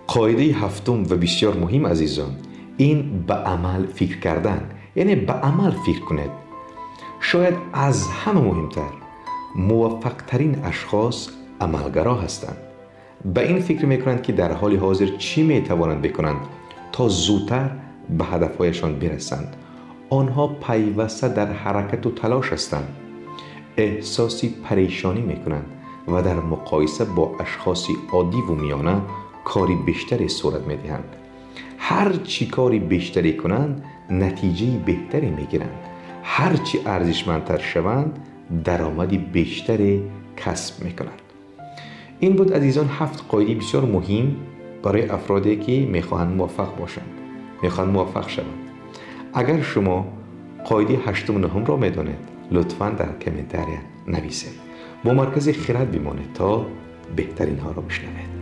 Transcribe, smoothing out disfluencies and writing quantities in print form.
قاعده هفتم و بسیار مهم عزیزان، این به عمل فکر کردن، یعنی به عمل فکر کنید. شاید از همه مهمتر، موفق ترین اشخاص عملگرا هستند. به این فکر میکنند که در حال حاضر چی میتوانند بکنند تا زودتر به هدفهایشان برسند. آنها پیوسته در حرکت و تلاش هستند. احساسی پریشانی میکنند و در مقایسه با اشخاص عادی و میانه کاری بیشتری صورت میدهند. هر چی کاری بیشتری کنند نتیجه بهتری میگیرند. هر چی ارزشمندتر شوند درآمدی بیشتری کسب میکنند. این بود عزیزان 7 قاعده بسیار مهم برای افرادی که میخواهند موفق باشند، میخواهند موفق شوند. اگر شما قاعده 8 و 9 را میدانید لطفاً در کامنتاریا نویسید. با مرکز خرد بمانید تا بهترین ها را بشنوید.